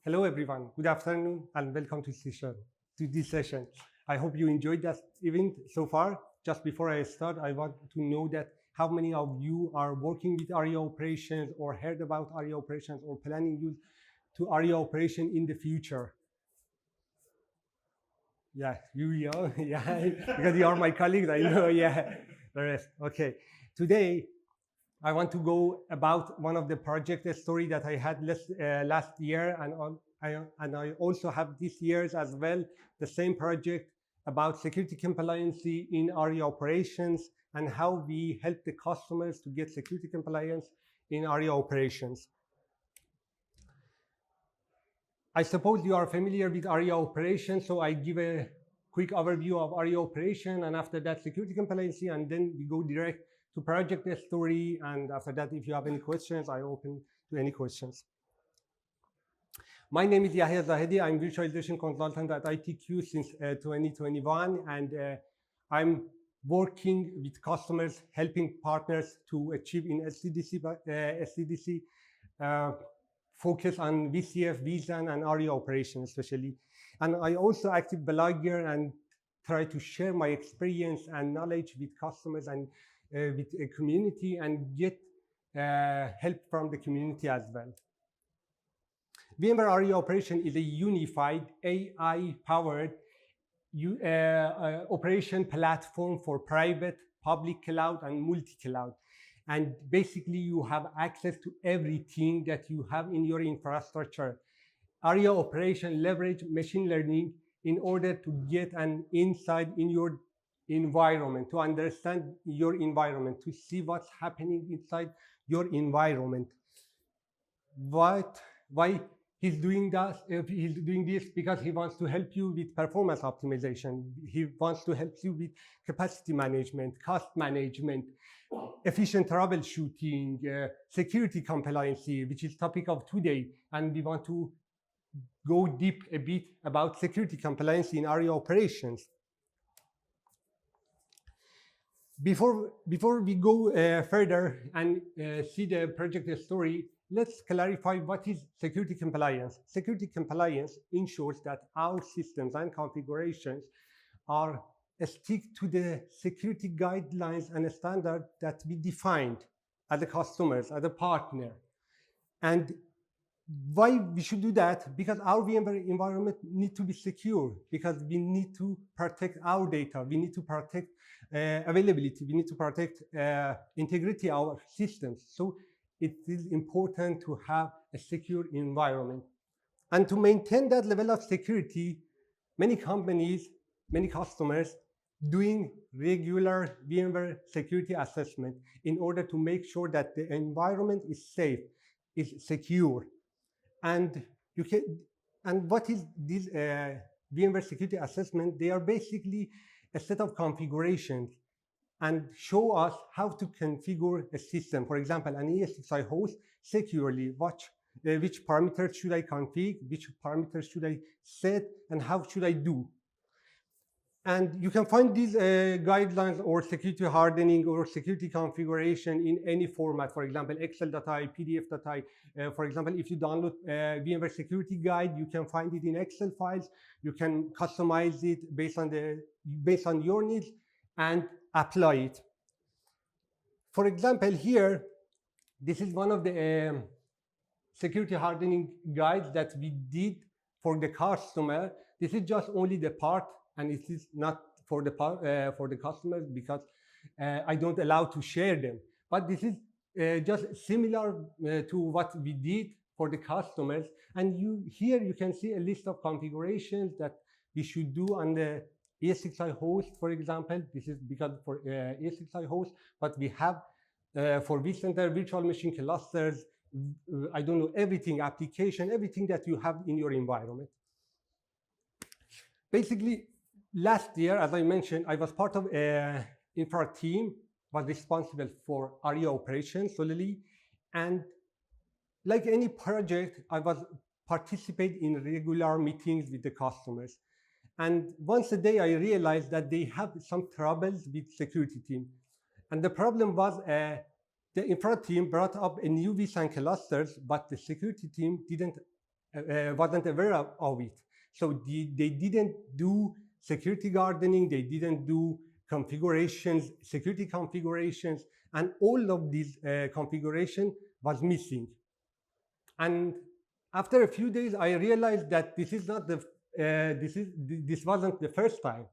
Hello, everyone. Good afternoon, and welcome to this session. I hope you enjoyed that event so far. Just before I start, I want to know that how many of you are working with Aria Operations or heard about Aria Operations or planning use to Aria Operation in the future. Yeah, you are, yeah, because you are my colleagues, I know, yeah, the rest. Okay, today I want to go about one of the project story that I had last year, and I also have this year's as well, the same project about security compliance in Aria Operations and how we help the customers to get security compliance in Aria Operations. I suppose you are familiar with Aria Operations, so I give a quick overview of Aria Operation, and after that security compliance, and then we go direct to project story, and after that, if you have any questions, I open to any questions. My name is Yahya Zahedi. I'm virtualization consultant at ITQ since 2021, and I'm working with customers, helping partners to achieve in STDC focus on VCF, vSAN, and Aria Operations especially. And I also active blogger and try to share my experience and knowledge with customers and with a community and get help from the community as well. VMware Aria Operation is a unified AI-powered operation platform for private, public cloud, and multi-cloud. And basically, you have access to everything that you have in your infrastructure. Aria Operation leverage machine learning in order to get an insight in your environment, to understand your environment, to see what's happening inside your environment. Why he's doing that? He's doing this because he wants to help you with performance optimization. He wants to help you with capacity management, cost management, efficient troubleshooting, security compliance, which is topic of today. And we want to go deep a bit about security compliance in Aria Operations. Before we go further and see the project story, let's clarify what is security compliance. Security compliance ensures that our systems and configurations are stick to the security guidelines and standards that we defined as a customers, as a partner. And why we should do that? Because our VMware environment need to be secure, because we need to protect our data, we need to protect availability, we need to protect integrity of our systems. So it is important to have a secure environment. And to maintain that level of security, many companies, many customers doing regular VMware security assessment in order to make sure that the environment is safe, is secure. And what is this VMware security assessment? They are basically a set of configurations and show us how to configure a system. For example, an ESXi host securely. Which parameters should I configure? Which parameters should I set? And how should I do? And you can find these guidelines or security hardening or security configuration in any format. For example, Excel.i, PDF.i. For example, if you download VMware Security Guide, you can find it in Excel files. You can customize it based on your needs and apply it. For example, here, this is one of the security hardening guides that we did for the customer. This is just only the part, and it is not for the customers because I don't allow to share them. But this is just similar to what we did for the customers. And here you can see a list of configurations that we should do on the ESXi host, for example. This is because for ESXi host, but we have for vCenter, virtual machine clusters, I don't know, everything, application, everything that you have in your environment. Basically, last year, as I mentioned, I was part of an infra team, was responsible for Aria Operations solely. And like any project, I was participate in regular meetings with the customers. And once a day, I realized that they have some troubles with security team. And the problem was the infra team brought up a new vSAN clusters, but the security team didn't wasn't aware of it. So they didn't do security gardening, they didn't do configurations, security configurations, and all of these configuration was missing. And after a few days, I realized that this is not the this wasn't the first time.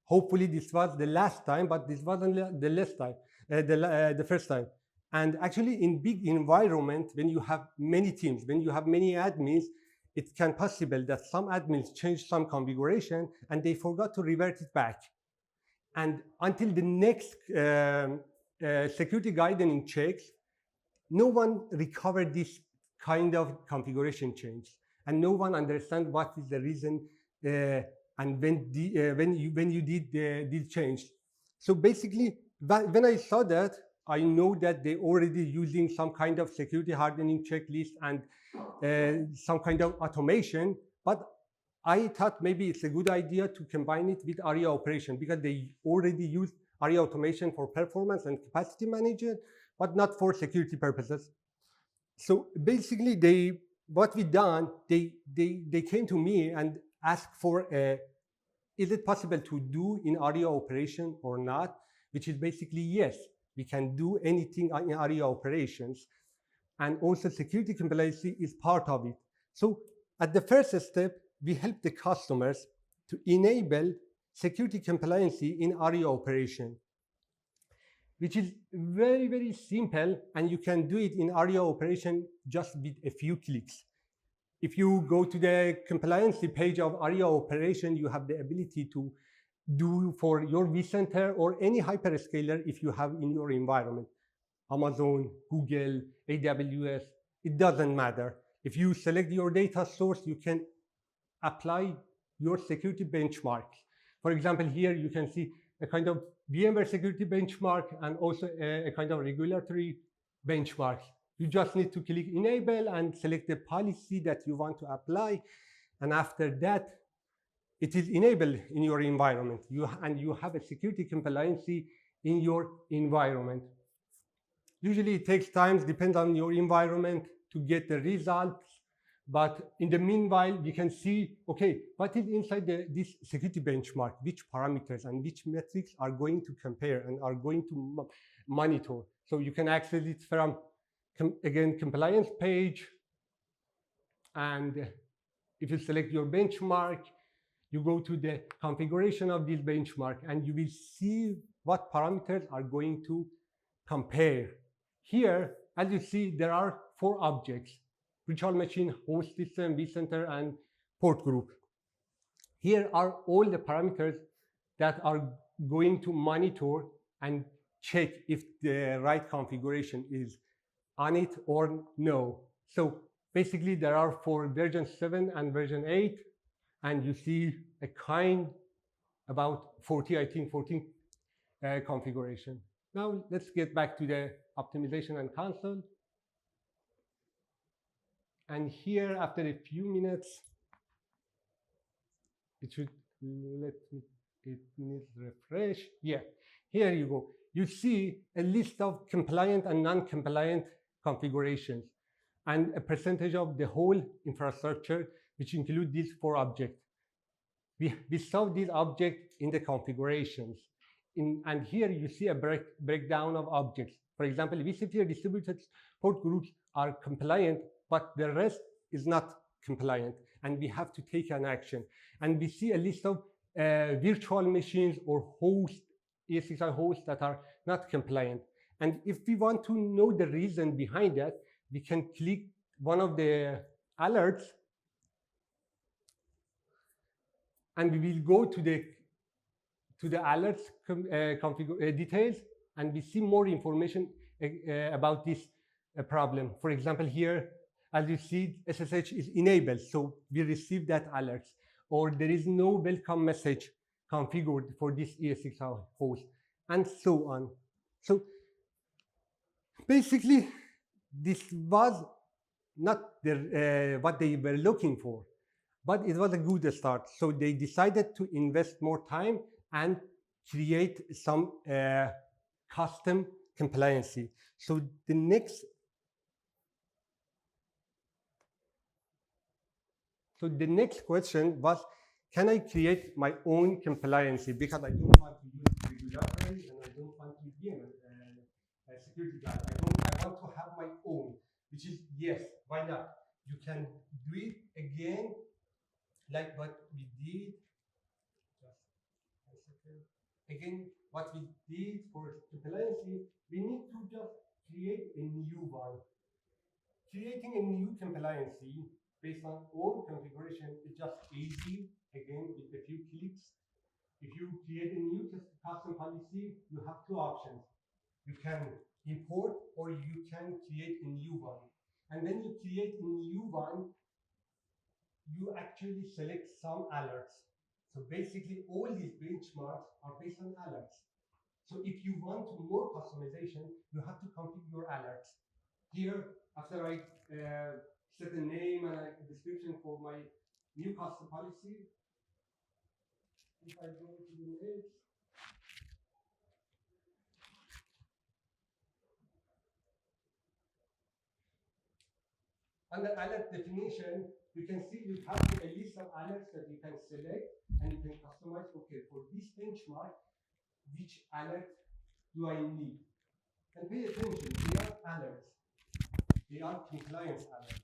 Hopefully, this was the last time, but this wasn't the last time, the first time. And actually, in big environment, when you have many teams, when you have many admins, it can possible that some admins change some configuration and they forgot to revert it back. And until the next security guidance checks, no one recovered this kind of configuration change, and no one understands what is the reason and when you did this change. So basically, when I saw that, I know that they already using some kind of security hardening checklist and some kind of automation, but I thought maybe it's a good idea to combine it with Aria Operation, because they already use Aria Automation for performance and capacity management, but not for security purposes. So basically, what we done, they came to me and asked for is it possible to do in Aria Operation or not? Which is basically yes, we can do anything in Aria Operations, and also security compliance is part of it. So at the first step, we help the customers to enable security compliance in Aria Operation, which is very, very simple, and you can do it in Aria Operation just with a few clicks. If you go to the compliance page of Aria Operation, you have the ability to do for your vCenter or any hyperscaler if you have in your environment, Amazon, Google, AWS, it doesn't matter. If you select your data source, you can apply your security benchmark. For example, here you can see a kind of VMware security benchmark and also a kind of regulatory benchmark. You just need to click enable and select the policy that you want to apply. And after that, it is enabled in your environment. You have a security compliance in your environment. Usually it takes time, depends on your environment, to get the results. But in the meanwhile, you can see, okay, what is inside this security benchmark, which parameters and which metrics are going to compare and are going to monitor. So you can access it from, again, compliance page. And if you select your benchmark, you go to the configuration of this benchmark and you will see what parameters are going to compare. Here, as you see, there are 4 objects: virtual machine, host system, vCenter, and port group. Here are all the parameters that are going to monitor and check if the right configuration is on it or no. So basically, there are for version 7 and version 8, and you see a kind about 14 configuration. Now let's get back to the optimization and console. And here, after a few minutes, it should it needs refresh. Yeah, here you go. You see a list of compliant and non-compliant configurations and a percentage of the whole infrastructure, which include these 4 objects. We saw these objects in the configurations. And here you see a breakdown of objects. For example, vSphere distributed port groups are compliant, but the rest is not compliant, and we have to take an action. And we see a list of virtual machines or hosts, ESXi hosts that are not compliant. And if we want to know the reason behind that, we can click one of the alerts, and we will go to the alerts details, and we see more information about this problem. For example, here, as you see, SSH is enabled, so we receive that alert. Or there is no welcome message configured for this ESXi host, and so on. So basically, this was not what they were looking for, but it was a good start. So they decided to invest more time and create some custom compliance. So the next So the next question was, can I create my own compliance? Because I don't want to use regulatory and I don't want to be a security guard. I want to have my own, which is yes, why not? You can do it again, like what we did. Just a second. Again, what we did for compliance, we need to just create a new one. Creating a new compliance based on old configuration is just easy, again, with a few clicks. If you create a new custom policy, you have two options. You can import or you can create a new one. And when you create a new one, you actually select some alerts. So basically, all these benchmarks are based on alerts. So if you want more customization, you have to configure your alerts. Here, after I set a name and a description for my new custom policy, if I go to the next, under alert definition, you can see you have a list of alerts that you can select and you can customize. Okay, for this benchmark, which alert do I need? And pay attention, they are alerts. They are compliance alerts,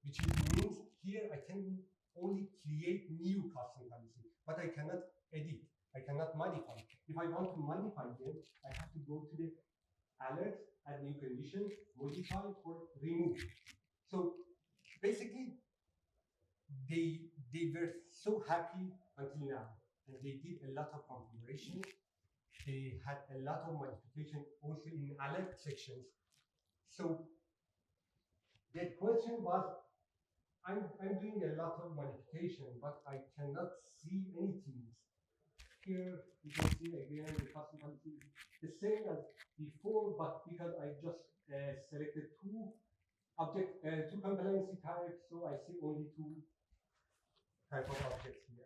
which means here I can only create new custom policy, but I cannot edit. I cannot modify. If I want to modify them, I have to go to the alerts, add new condition, modify, or remove. So basically, they were so happy until now, and they did a lot of configuration. They had a lot of modification also in alert sections. So the question was, I'm doing a lot of modification, but I cannot see anything. Here you can see again the custom policy the same as before, but because I just selected two compliance types, so I see only two type of objects here.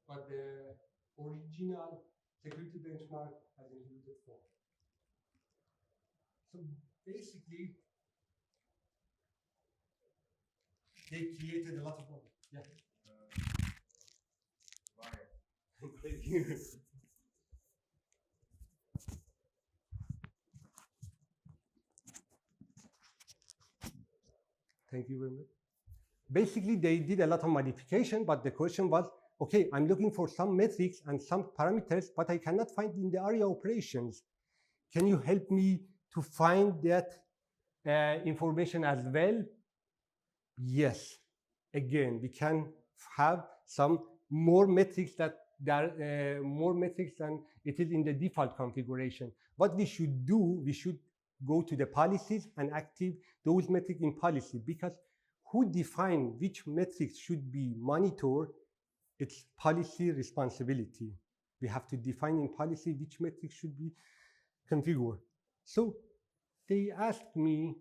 But the original security benchmark has included four. So basically, they created a lot of problems. Yeah. Thank you. Thank you very much. Basically, they did a lot of modification, but the question was, okay, I'm looking for some metrics and some parameters, but I cannot find in the Aria operations. Can you help me to find that information as well? Yes. Again, we can have some more metrics than it is in the default configuration. What we should do, we should go to the policies and active those metrics in policy, because who define which metrics should be monitored? It's policy responsibility. We have to define in policy which metrics should be configured. So they asked me,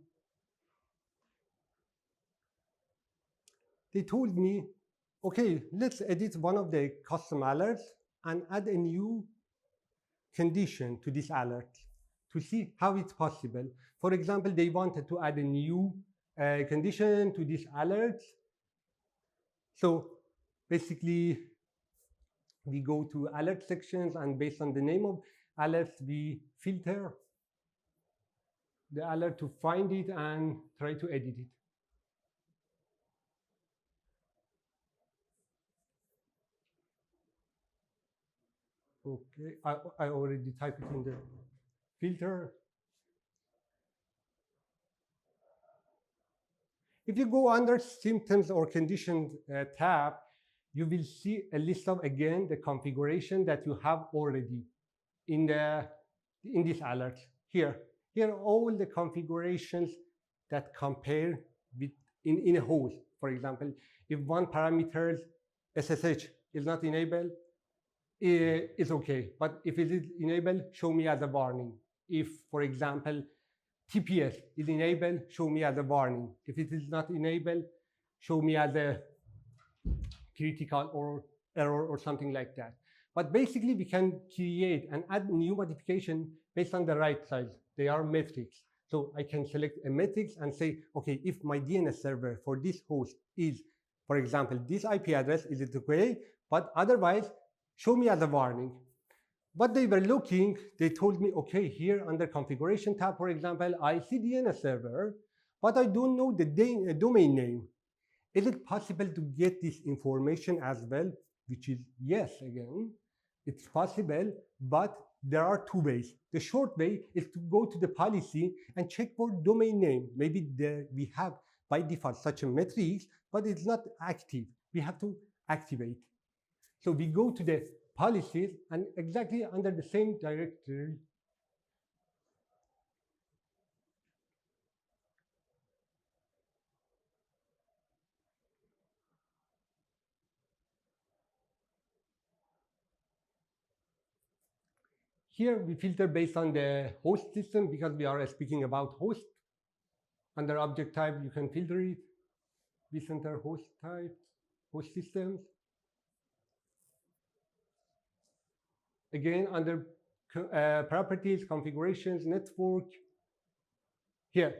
they told me, okay, let's edit one of the custom alerts and add a new condition to this alert to see how it's possible. For example, they wanted to add a new condition to this alert. So basically, we go to alert sections, and based on the name of alerts, we filter the alert to find it and try to edit it. Okay, I already typed it in the filter. If you go under symptoms or conditions tab, you will see a list of, again, the configuration that you have already in this alert. Here are all the configurations that compare with in a whole. For example, if one parameter SSH is not enabled, it's okay. But if it is enabled, show me as a warning. If, for example, TPS is enabled, show me as a warning. If it is not enabled, show me as a critical or error or something like that. But basically, we can create and add new modification based on the right size. They are metrics. So I can select a metrics and say, okay, if my DNS server for this host is, for example, this IP address, is it okay? But otherwise, show me as a warning. What they were looking, they told me, okay, here under configuration tab, for example, I see DNS server, but I don't know the domain name. Is it possible to get this information as well? Which is yes, again, it's possible, but there are two ways. The short way is to go to the policy and check for domain name. Maybe we have by default such a matrix, but it's not active. We have to activate. So we go to the policies and exactly under the same directory, here we filter based on the host system because we are speaking about host. Under object type, you can filter it. vCenter host type, host systems. Again, under properties, configurations, network. Here,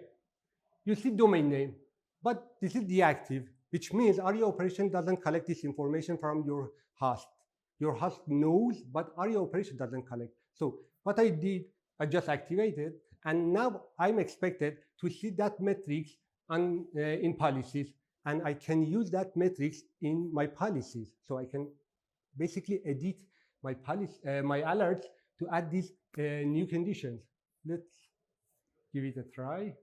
you see domain name, but this is deactive, which means Aria operation doesn't collect this information from your host. Your host knows, but Aria operation doesn't collect. So what I did, I just activated, and now I'm expected to see that metrics in policies, and I can use that metrics in my policies. So I can basically edit my my alerts to add these new conditions. Let's give it a try.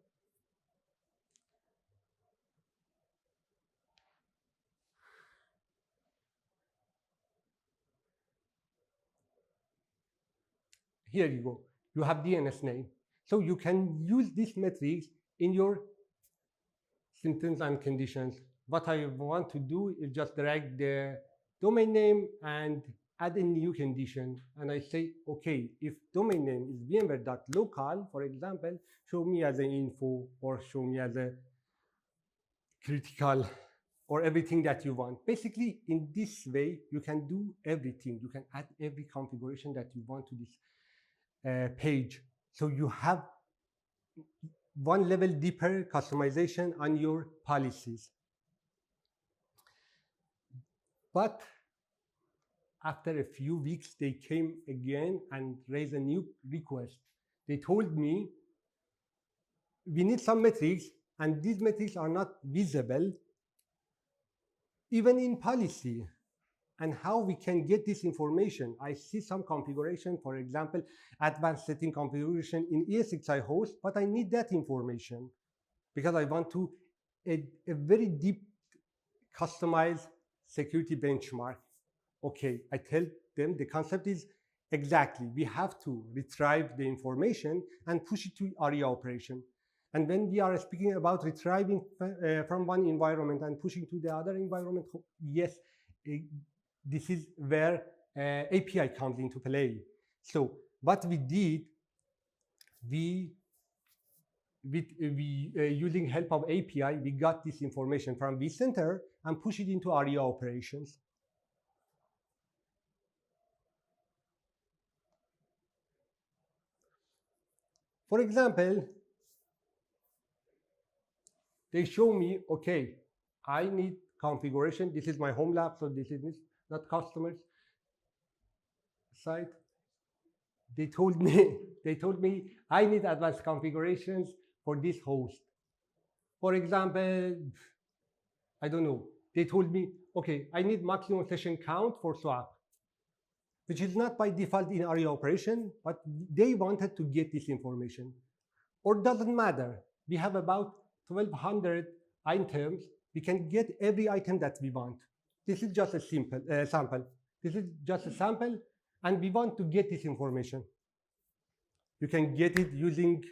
Here you go. You have DNS name. So you can use these metrics in your symptoms and conditions. What I want to do is just drag the domain name and add a new condition. And I say, okay, if domain name is vmware.local, for example, show me as an info or show me as a critical or everything that you want. Basically, in this way, you can do everything. You can add every configuration that you want to this page. So you have one level deeper customization on your policies. But after a few weeks, they came again and raised a new request. They told me, we need some metrics, and these metrics are not visible even in policy. And how we can get this information? I see some configuration, for example, advanced setting configuration in ESXi host, but I need that information because I want to a very deep customized security benchmark. Okay, I tell them the concept is exactly, we have to retrieve the information and push it to Aria operation. And when we are speaking about retrieving from one environment and pushing to the other environment, yes, this is where API comes into play. So what we did, we using help of API, we got this information from vCenter and push it into Aria operations. For example, they show me, okay, I need configuration. This is my home lab, so this is not customers site. They told me I need advanced configurations for this host. For example, I don't know. They told me, okay, I need maximum session count for swap, which is not by default in Aria operation, but they wanted to get this information. Or doesn't matter. We have about 1,200 items. We can get every item that we want. This is just a simple sample. This is just a sample, and we want to get this information. You can get it using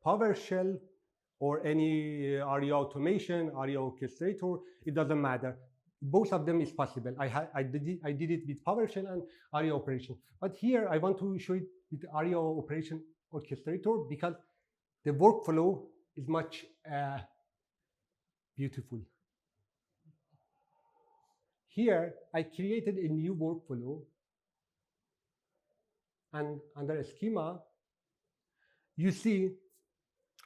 PowerShell or any Aria automation, Aria orchestrator. It doesn't matter. Both of them is possible. I did it with PowerShell and Aria operation. But here I want to show it with Aria operation orchestrator because the workflow is much beautiful. Here, I created a new workflow, and under a schema, you see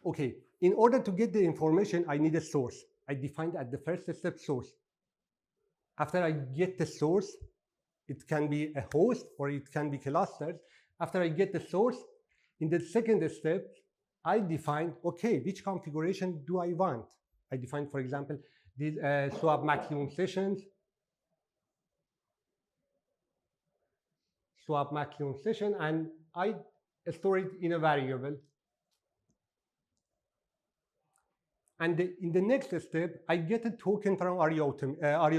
Okay, in order to get the information, I need a source. I defined at the first step source. After I get the source, it can be a host or it can be clusters. After I get the source, in the second step, I define, okay, which configuration do I want? I define, for example, these swap maximum sessions, and I store it in a variable. And in the next step, I get a token from Aria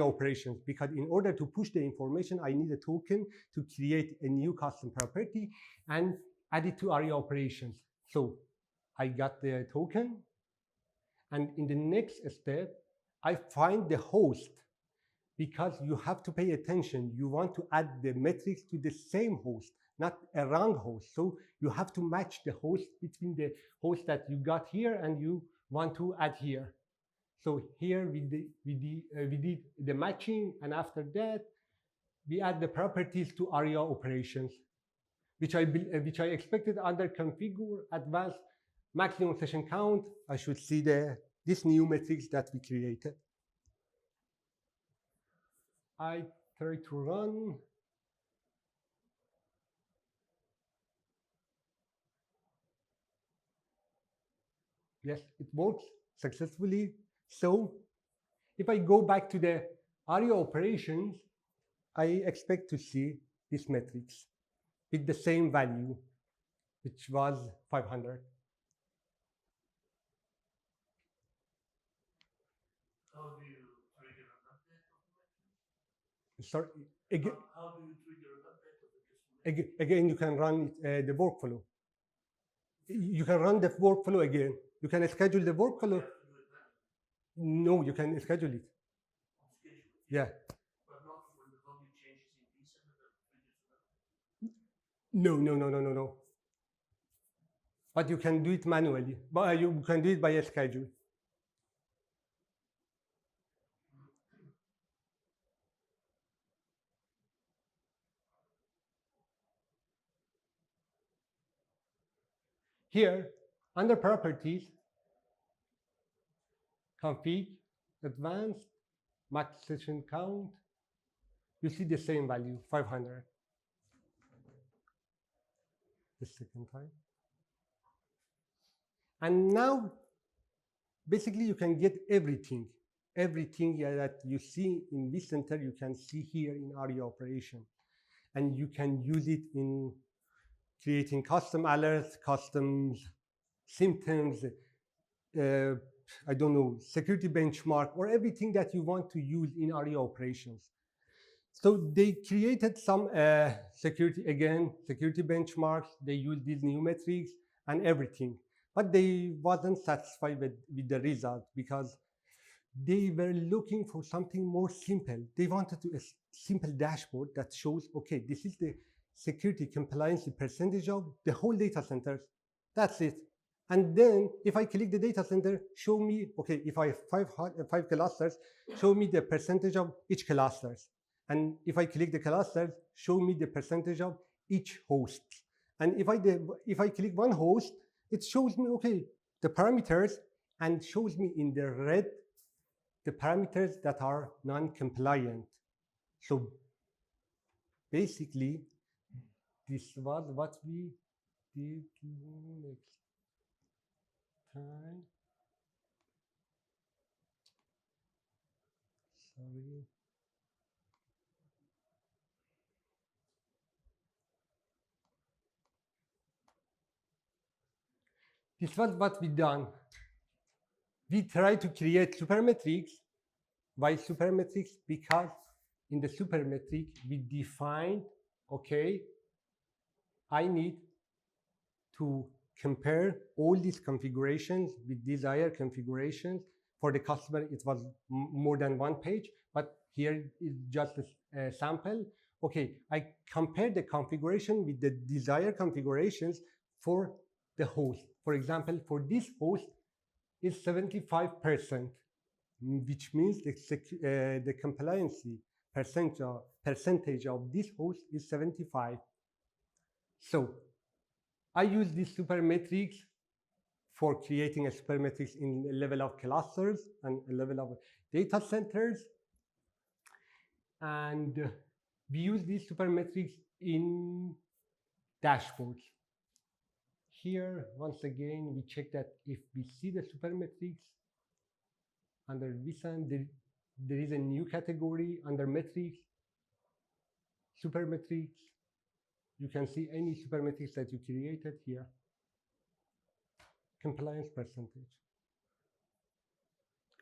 Operations, because in order to push the information, I need a token to create a new custom property and add it to Aria Operations. So I got the token, and in the next step, I find the host, because you have to pay attention. You want to add the metrics to the same host, not a wrong host. So you have to match the host between the host that you got here and you want to add here. So here we did the matching, and after that we add the properties to Aria Operations, which I expected under configure advanced maximum session count. I should see this new metrics that we created. I try to run. Yes, it works successfully. So if I go back to the Aria Operations, I expect to see this matrix with the same value, which was 500. How do you trigger an update of the metrics? Sorry, again, How do you trigger an update of the custom? again, you can run the workflow. You can run the workflow again. You can schedule the workflow. No, you can schedule it. Schedule it. Yeah. But not when the value changes in vCenter that triggers an update. No. But you can do it manually. But you can do it by a schedule. Here, under properties, config, advanced, max session count, you see the same value, 500. The second time. And now, basically, you can get everything. Everything that you see in vCenter, you can see here in Aria Operation. And you can use it in creating custom alerts, custom symptoms, I don't know, security benchmark, or everything that you want to use in Aria Operations. So they created some security benchmarks. They used these new metrics and everything, but they wasn't satisfied with the result, because they were looking for something more simple. They wanted a simple dashboard that shows, okay, this is the security compliance percentage of the whole data centers. That's it. And then if I click the data center, show me, okay, if I have five clusters, show me the percentage of each clusters. And if I click the clusters, show me the percentage of each host. And if I click one host, it shows me, okay, the parameters, and shows me in the red the parameters that are non-compliant. So basically, this was what we did next time. Sorry. This was what we done. We tried to create supermetrics. Why supermetrics? Because in the supermetric, we defined, okay, I need to compare all these configurations with desired configurations. For the customer, it was more than one page, but here is just a sample. Okay, I compared the configuration with the desired configurations for the host. For example, for this host is 75%, which means the compliance percentage of this host is 75. So I use these supermetrics for creating a supermetrics in a level of clusters and a level of data centers. And we use these supermetrics in dashboards. Here, once again, we check that if we see the supermetrics under vSphere, there is a new category under metrics, supermetrics. You can see any supermetrics that you created here. Compliance percentage.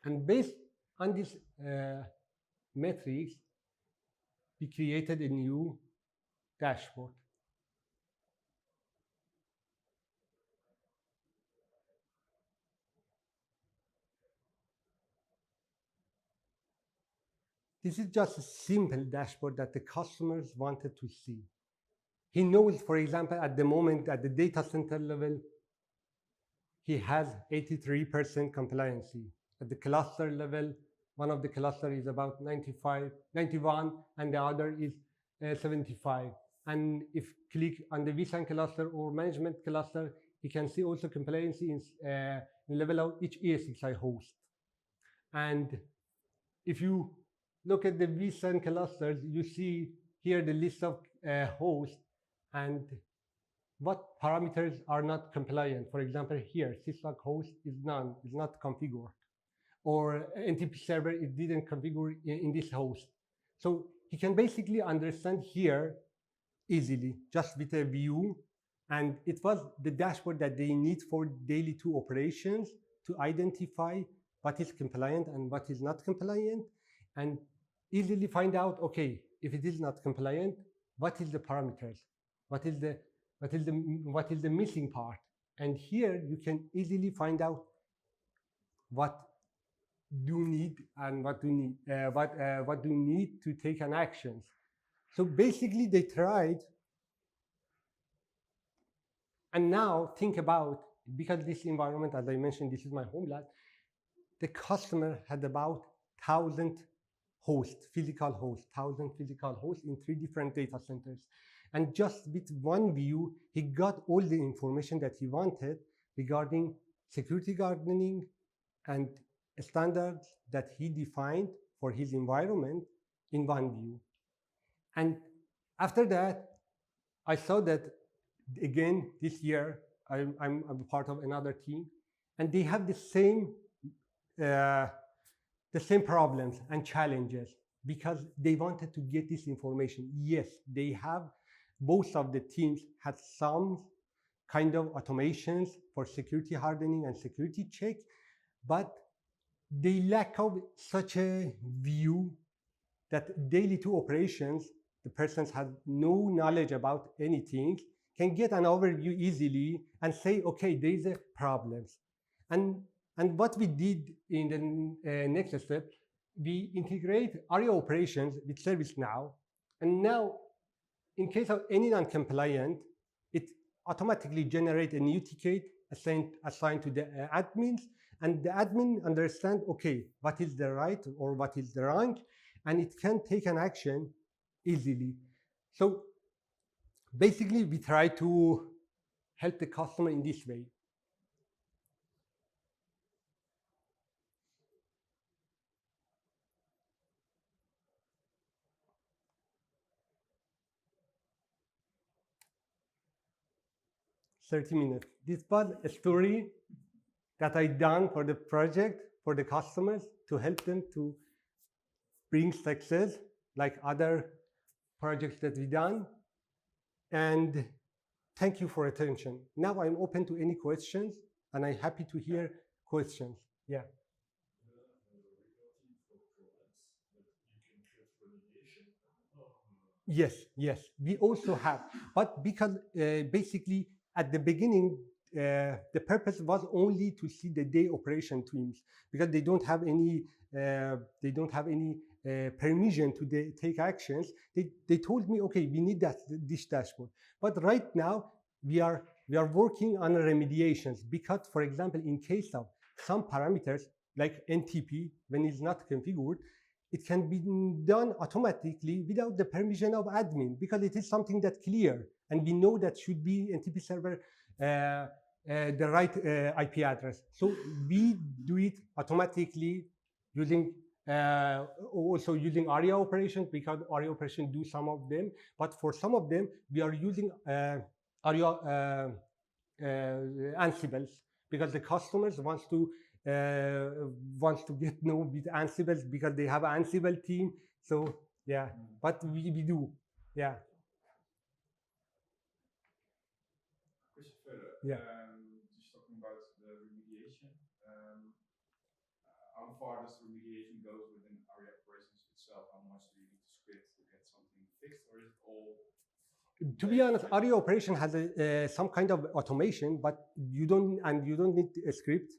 And based on this metrics, we created a new dashboard. This is just a simple dashboard that the customers wanted to see. He knows, for example, at the moment at the data center level, he has 83% compliancy. At the cluster level, one of the cluster is about 91, and the other is 75. And if click on the vSphere cluster or management cluster, you can see also compliancy in level of each ESXi host. And if you look at the vSphere clusters, you see here the list of hosts and what parameters are not compliant. For example, here, syslog host is none, is not configured. Or NTP server, it didn't configure in this host. So he can basically understand here easily, just with a view. And it was the dashboard that they need for daily 2 operations to identify what is compliant and what is not compliant, and easily find out, okay, if it is not compliant, what is the parameters? What is the missing part? And here you can easily find out what do you need and what do you need to take an actions. So basically they tried, and now think about, because this environment, as I mentioned, this is my home lab, the customer had about 1,000 hosts, 1,000 physical hosts in 3 different data centers. And just with one view, he got all the information that he wanted regarding security gardening and standards that he defined for his environment in one view. And after that, I saw that again this year, I'm a part of another team, and they have the same problems and challenges because they wanted to get this information. Yes, they have, both of the teams had some kind of automations for security hardening and security check, but they lack of such a view that daily 2 operations, the persons have no knowledge about anything, can get an overview easily and say, okay, there is a problems. And what we did in the next step, we integrate Aria Operations with ServiceNow, and now in case of any non-compliant, it automatically generates a new ticket assigned to the admins, and the admin understand, okay, what is the right or what is the wrong, and it can take an action easily. So basically, we try to help the customer in this way. "30 minutes. This was a story that I done for the project, for the customers, to help them to bring success, like other projects that we done. And thank you for attention. Now I'm open to any questions, and I'm happy to hear questions. Yeah. Yes, we also have, but because basically at the beginning, the purpose was only to see the day operation teams, because they don't have any permission to take actions. They told me, okay, we need this dashboard. But right now we are working on remediations, because, for example, in case of some parameters like NTP, when it's not configured, it can be done automatically without the permission of admin, because it is something that's clear, and we know that should be NTP server the right IP address. So we do it automatically using also using Aria operations, because Aria operations do some of them. But for some of them, we are using Aria Ansibles, because the customers wants to get know with Ansibles because they have an Ansible team. So yeah, but we do, yeah. Question further. Yeah. Just talking about the remediation. How far does the remediation go within Aria operations itself? How much do you need to script to get something fixed, or is it all? To be honest, Aria operation has some kind of automation, but you don't need a script.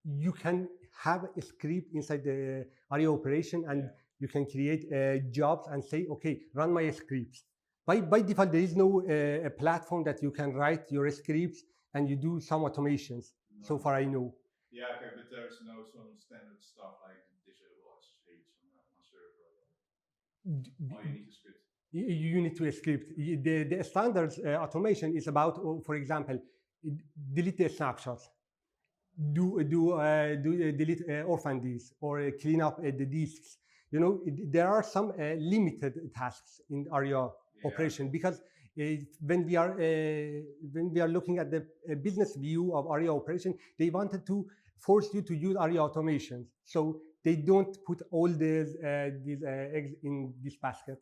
You can have a script inside the Aria operation, and you can create jobs and say, okay, run my scripts. By default, there is no a platform that you can write your scripts and you do some automations. No. So far, I know. Yeah, okay, but there's no some standard stuff like disable SSH on server. Oh, you need to script. You need to script. The standard automation is about, for example, delete the snapshots, delete orphaned or clean up the disks. You know, there are some limited tasks in Aria operation, because when we are looking at the business view of Aria operation, they wanted to force you to use Aria automations, so they don't put all these eggs in this basket.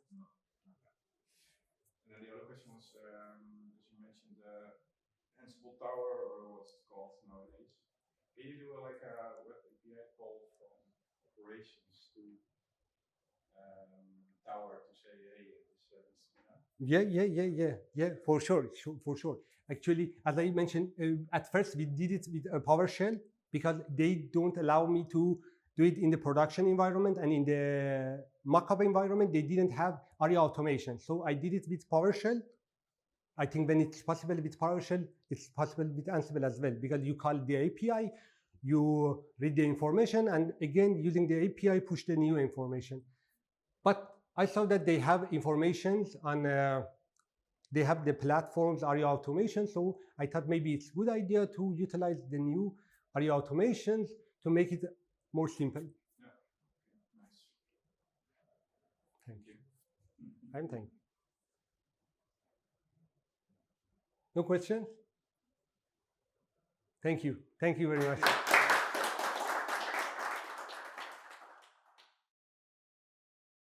And then the other question was, as you mentioned, Ansible Tower, or what's it called nowadays. Can you do like a web API call from operations to Tower to say, hey, this Yeah, for sure. Actually, as I mentioned, at first we did it with PowerShell, because they don't allow me to do it in the production environment, and in the mockup environment, they didn't have Aria automation. So I did it with PowerShell. I think when it's possible with PowerShell, it's possible with Ansible as well, because you call the API, you read the information, and again, using the API, push the new information. But I saw that they have informations on, they have the platforms Aria automation, so I thought maybe it's a good idea to utilize the new Aria automations to make it more simple. Yeah, nice. Thank you. I'm thank you. No questions? Thank you. Thank you very much.